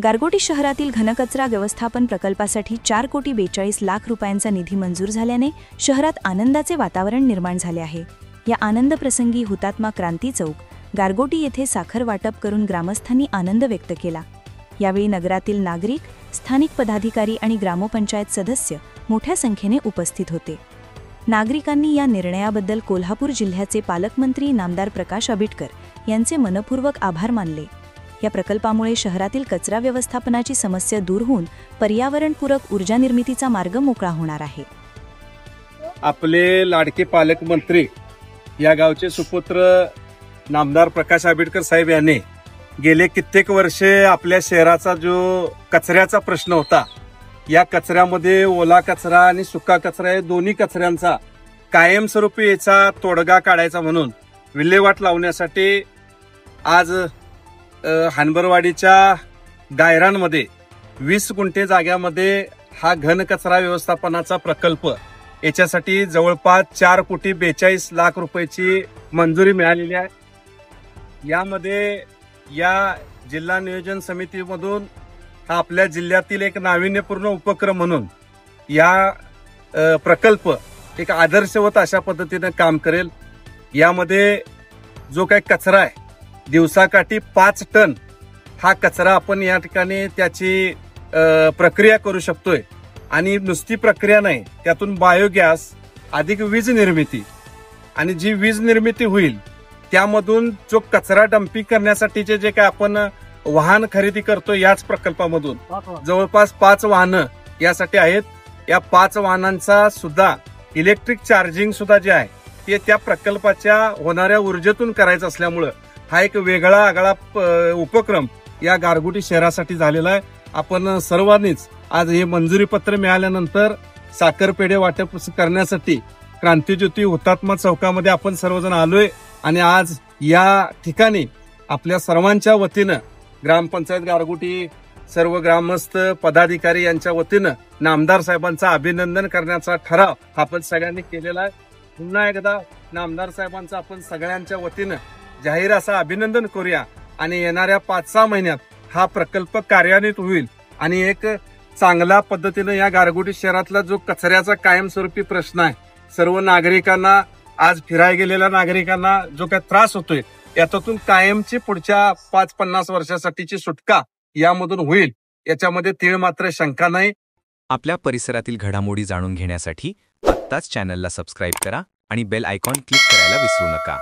गारगोटी शहरातील घनकचरा व्यवस्थापन प्रकल्पासाठी 4,42,00,000 रुपयांचा निधी मंजूर झाल्याने शहरात आनंदाचे वातावरण निर्माण झाले आहे। या आनंद प्रसंगी हुतात्मा क्रांती चौक, गारगोटी येथे साखर वाटप करून ग्रामस्थांनी आनंद व्यक्त केला। यावेळी नगरातील नागरिक, स्थानिक पदाधिकारी आणि ग्रामपंचायत सदस्य मोठ्या संख्येने उपस्थित होते। नागरिकांनी या निर्णयाबद्दल कोल्हापूर जिल्ह्याचे पालकमंत्री नामदार प्रकाश आबिटकर यांचे मनपूर्वक आभार मानले। या प्रकल्पामुळे शहरातील कचरा व्यवस्थापनाची समस्या दूर होऊन पर्यावरणपूरक ऊर्जा निर्मितीचा मार्ग मोकळा होणार आहे। आपले लाडके पालकमंत्री या गावचे सुपुत्र नामदार प्रकाश आबिटकर साहेब यांनी गेले कित्येक वर्षे आपल्या शहराचा जो कचऱ्याचा प्रश्न होता, या कचऱ्यामध्ये ओला कचरा आणि सुका कचरा या दोन्ही कचऱ्यांचा कायमस्वरूपी याचा तोडगा काढायचा म्हणून विल्हेवाट लावण्यासाठी आज हानबरवाडीच्या गायरांमध्ये 20 गुंठे जाग्यामध्ये हा घन कचरा व्यवस्थापनाचा प्रकल्प याच्यासाठी जवळपास 4,42,00,000 रुपयाची मंजुरी मिळालेली आहे। यामध्ये या जिल्हा नियोजन समितीमधून हा आपल्या जिल्ह्यातील एक नाविन्यपूर्ण उपक्रम म्हणून या प्रकल्प एक आदर्शवत अशा पद्धतीने काम करेल। यामध्ये जो काही कचरा आहे, दिवसाकाठी 5 टन हा कचरा आपण या ठिकाणी त्याची प्रक्रिया करू शकतोय आणि नुसती प्रक्रिया नाही, त्यातून बायोगॅस अधिक वीज निर्मिती आणि जी वीज निर्मिती होईल त्यामधून जो कचरा डंपिंग करण्यासाठीचे जे काय आपण वाहन खरेदी करतो, याच प्रकल्पामधून जवळपास 5 वाहनं यासाठी आहेत। या 5 वाहनांचा सुद्धा इलेक्ट्रिक चार्जिंग सुद्धा जे आहे ते त्या प्रकल्पाच्या होणाऱ्या ऊर्जेतून करायचं असल्यामुळं हा एक वेगळा आगळा उपक्रम या गारगोटी शहरासाठी झालेला आहे। आपण सर्वांनीच आज हे मंजुरी पत्र मिळाल्यानंतर साखर पेढे वाटप करण्यासाठी क्रांतीज्योती हुतात्मा चौकामध्ये आपण सर्वजण आलोय आणि आज या ठिकाणी आपल्या सर्वांच्या वतीनं ग्रामपंचायत गारगोटी सर्व ग्रामस्थ पदाधिकारी यांच्या वतीनं नामदार साहेबांचं अभिनंदन करण्याचा ठराव आपण सगळ्यांनी केलेला आहे। पुन्हा एकदा नामदार साहेबांचं आपण सगळ्यांच्या वतीनं जाहीर असं अभिनंदन करूया आणि येणाऱ्या 5-6 महिन्यात हा प्रकल्प कार्यान्वित होईल आणि एक चांगल्या पद्धतीने या गारगोटी शहरातला जो कचऱ्याचा कायमस्वरूपी प्रश्न आहे, सर्व नागरिकांना आज फिरायला गेलेल्या नागरिकांना जो काही त्रास होतोय यातून कायमची पुढच्या 5-50 वर्षासाठीची सुटका यामधून होईल, याच्यामध्ये तीळ मात्र शंका नाही। आपल्या परिसरातील घडामोडी जाणून घेण्यासाठी आत्ताच चॅनलला सबस्क्राईब करा आणि बेल आयकॉन क्लिक करायला विसरू नका।